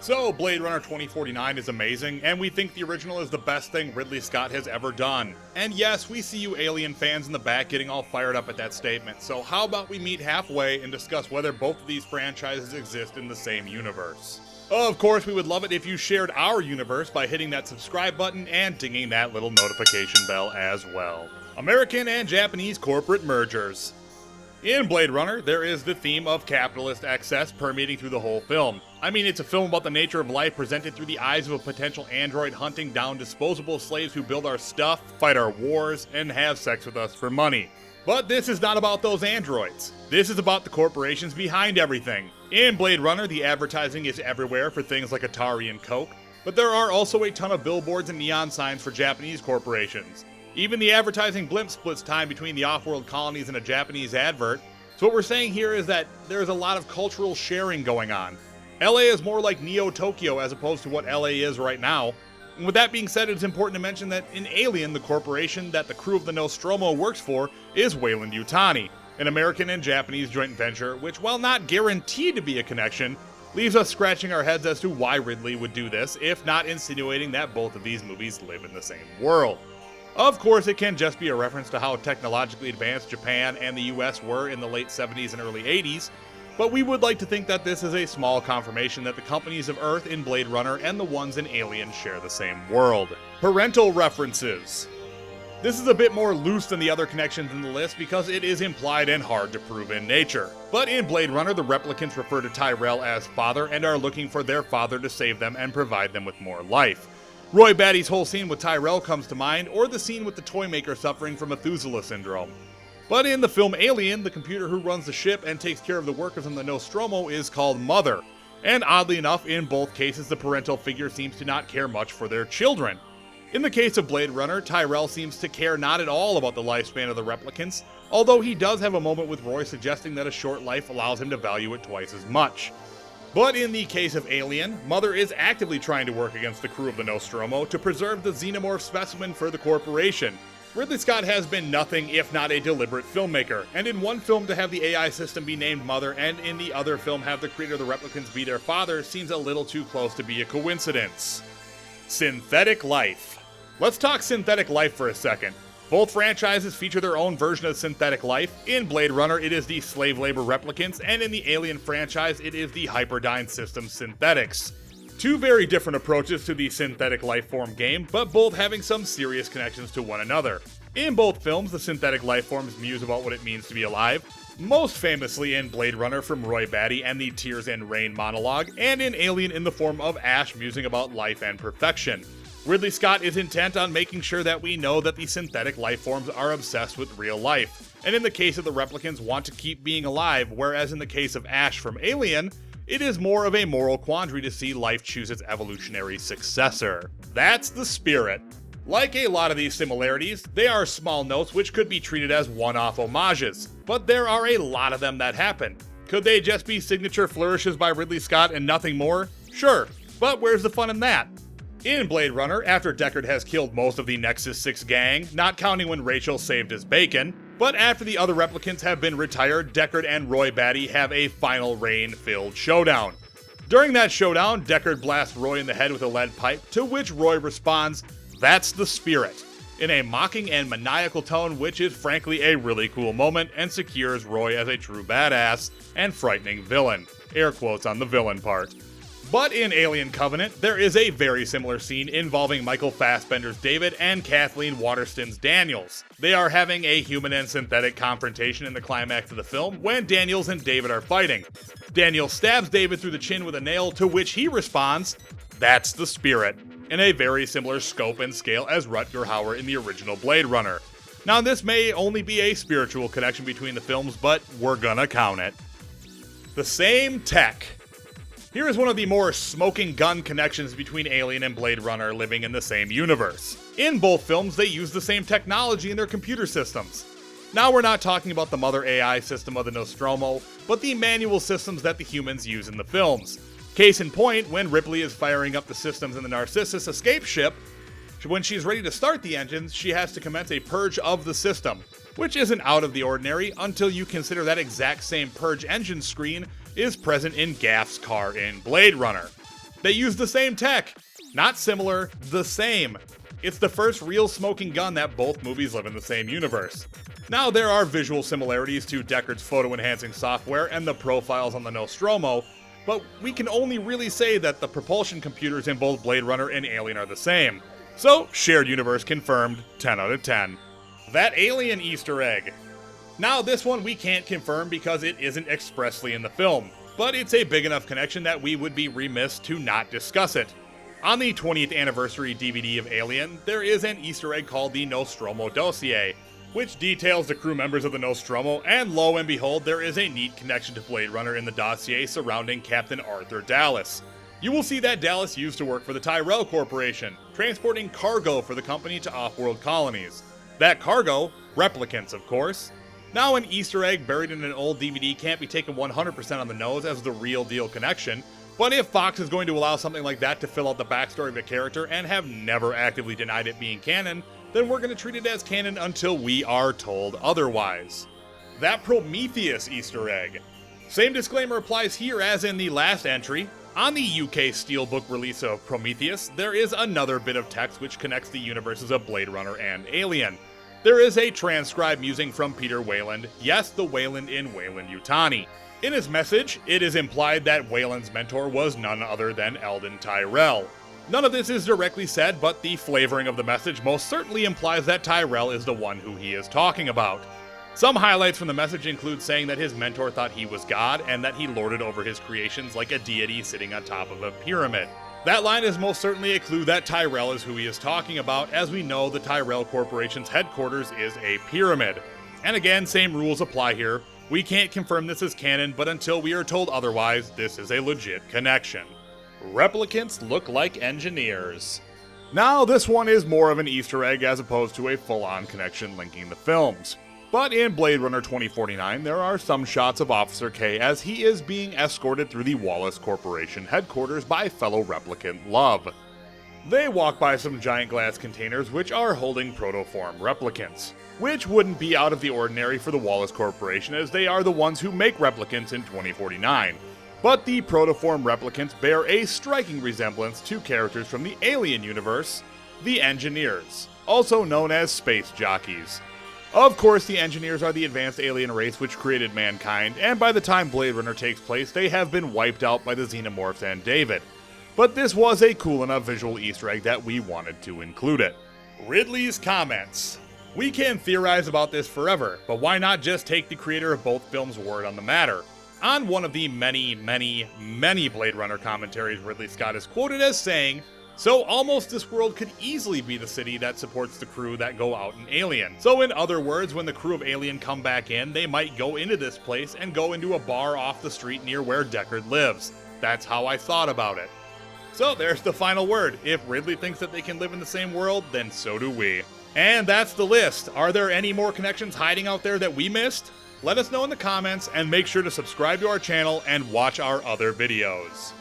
So, Blade Runner 2049 is amazing, and we think the original is the best thing Ridley Scott has ever done. And yes, we see you Alien fans in the back getting all fired up at that statement, so how about we meet halfway and discuss whether both of these franchises exist in the same universe. Of course, we would love it if you shared our universe by hitting that subscribe button and dinging that little notification bell as well. American and Japanese corporate mergers. In Blade Runner, there is the theme of capitalist excess permeating through the whole film. I mean, it's a film about the nature of life presented through the eyes of a potential android hunting down disposable slaves who build our stuff, fight our wars, and have sex with us for money. But this is not about those androids. This is about the corporations behind everything. In Blade Runner, the advertising is everywhere for things like Atari and Coke, but there are also a ton of billboards and neon signs for Japanese corporations. Even the advertising blimp splits time between the off-world colonies and a Japanese advert. So what we're saying here is that there's a lot of cultural sharing going on. LA is more like Neo-Tokyo as opposed to what LA is right now. And with that being said, it's important to mention that in Alien, the corporation that the crew of the Nostromo works for is Weyland-Yutani, an American and Japanese joint venture, which, while not guaranteed to be a connection, leaves us scratching our heads as to why Ridley would do this, if not insinuating that both of these movies live in the same world. Of course, it can just be a reference to how technologically advanced Japan and the US were in the late 70s and early 80s, but we would like to think that this is a small confirmation that the companies of Earth in Blade Runner and the ones in Alien share the same world. Parental references. This is a bit more loose than the other connections in the list because it is implied and hard to prove in nature. But in Blade Runner, the replicants refer to Tyrell as father and are looking for their father to save them and provide them with more life. Roy Batty's whole scene with Tyrell comes to mind, or the scene with the toy maker suffering from Methuselah syndrome. But in the film Alien, the computer who runs the ship and takes care of the workers on the Nostromo is called Mother. And oddly enough, in both cases, the parental figure seems to not care much for their children. In the case of Blade Runner, Tyrell seems to care not at all about the lifespan of the replicants, although he does have a moment with Roy suggesting that a short life allows him to value it twice as much. But in the case of Alien, Mother is actively trying to work against the crew of the Nostromo to preserve the xenomorph specimen for the corporation. Ridley Scott has been nothing if not a deliberate filmmaker, and in one film to have the AI system be named Mother and in the other film have the creator of the replicants be their father seems a little too close to be a coincidence. Synthetic life. Let's talk synthetic life for a second. Both franchises feature their own version of synthetic life. In Blade Runner, it is the slave labor replicants, and in the Alien franchise, it is the Hyperdyne System synthetics. Two very different approaches to the synthetic life form game, but both having some serious connections to one another. In both films, the synthetic life forms muse about what it means to be alive, most famously in Blade Runner from Roy Batty and the Tears and Rain monologue, and in Alien in the form of Ash musing about life and perfection. Ridley Scott is intent on making sure that we know that the synthetic life forms are obsessed with real life, and in the case of the replicants want to keep being alive, whereas in the case of Ash from Alien, it is more of a moral quandary to see life choose its evolutionary successor. That's the spirit. Like a lot of these similarities, they are small notes which could be treated as one-off homages, but there are a lot of them that happen. Could they just be signature flourishes by Ridley Scott and nothing more? Sure, but where's the fun in that? In Blade Runner, after Deckard has killed most of the Nexus 6 gang, not counting when Rachel saved his bacon, but after the other replicants have been retired, Deckard and Roy Batty have a final rain-filled showdown. During that showdown, Deckard blasts Roy in the head with a lead pipe, to which Roy responds, "That's the spirit," in a mocking and maniacal tone, which is frankly a really cool moment and secures Roy as a true badass and frightening villain. Air quotes on the villain part. But in Alien Covenant, there is a very similar scene involving Michael Fassbender's David and Kathleen Waterston's Daniels. They are having a human and synthetic confrontation in the climax of the film when Daniels and David are fighting. Daniels stabs David through the chin with a nail, to which he responds, "That's the spirit," in a very similar scope and scale as Rutger Hauer in the original Blade Runner. Now this may only be a spiritual connection between the films, but we're gonna count it. The same tech. Here is one of the more smoking gun connections between Alien and Blade Runner living in the same universe. In both films, they use the same technology in their computer systems. Now we're not talking about the Mother AI system of the Nostromo, but the manual systems that the humans use in the films. Case in point, when Ripley is firing up the systems in the Narcissus escape ship, when she's ready to start the engines, she has to commence a purge of the system, which isn't out of the ordinary until you consider that exact same purge engine screen is present in Gaff's car in Blade Runner. They use the same tech. Not similar, the same. It's the first real smoking gun that both movies live in the same universe. Now, there are visual similarities to Deckard's photo-enhancing software and the profiles on the Nostromo, but we can only really say that the propulsion computers in both Blade Runner and Alien are the same. So, shared universe confirmed, 10 out of 10. That Alien Easter egg. Now, this one we can't confirm because it isn't expressly in the film, but it's a big enough connection that we would be remiss to not discuss it. On the 20th anniversary DVD of Alien, there is an Easter egg called the Nostromo Dossier, which details the crew members of the Nostromo, and lo and behold, there is a neat connection to Blade Runner in the dossier surrounding Captain Arthur Dallas. You will see that Dallas used to work for the Tyrell Corporation, transporting cargo for the company to off-world colonies. That cargo, replicants of course. Now, an Easter egg buried in an old DVD can't be taken 100% on the nose as the real deal connection, but if Fox is going to allow something like that to fill out the backstory of a character and have never actively denied it being canon, then we're going to treat it as canon until we are told otherwise. That Prometheus Easter egg. Same disclaimer applies here as in the last entry. On the UK Steelbook release of Prometheus, there is another bit of text which connects the universes of Blade Runner and Alien. There is a transcribed musing from Peter Weyland, yes, the Weyland in Weyland-Yutani. In his message, it is implied that Weyland's mentor was none other than Eldon Tyrell. None of this is directly said, but the flavoring of the message most certainly implies that Tyrell is the one who he is talking about. Some highlights from the message include saying that his mentor thought he was God and that he lorded over his creations like a deity sitting on top of a pyramid. That line is most certainly a clue that Tyrell is who he is talking about, as we know the Tyrell Corporation's headquarters is a pyramid. And again, same rules apply here. We can't confirm this is canon, but until we are told otherwise, this is a legit connection. Replicants look like engineers. Now, this one is more of an Easter egg as opposed to a full-on connection linking the films. But in Blade Runner 2049, there are some shots of Officer K as he is being escorted through the Wallace Corporation headquarters by fellow replicant Love. They walk by some giant glass containers which are holding protoform replicants, which wouldn't be out of the ordinary for the Wallace Corporation as they are the ones who make replicants in 2049. But the protoform replicants bear a striking resemblance to characters from the Alien universe, the Engineers, also known as space jockeys. Of course, the Engineers are the advanced alien race which created mankind, and by the time Blade Runner takes place, they have been wiped out by the Xenomorphs and David. But this was a cool enough visual Easter egg that we wanted to include it. Ridley's Comments. We can theorize about this forever, but why not just take the creator of both films' word on the matter? On one of the many Blade Runner commentaries, Ridley Scott is quoted as saying, "So almost this world could easily be the city that supports the crew that go out in Alien. So in other words, when the crew of Alien come back in, they might go into this place and go into a bar off the street near where Deckard lives. That's how I thought about it." So there's the final word. If Ridley thinks that they can live in the same world, then so do we. And that's the list. Are there any more connections hiding out there that we missed? Let us know in the comments, and make sure to subscribe to our channel and watch our other videos.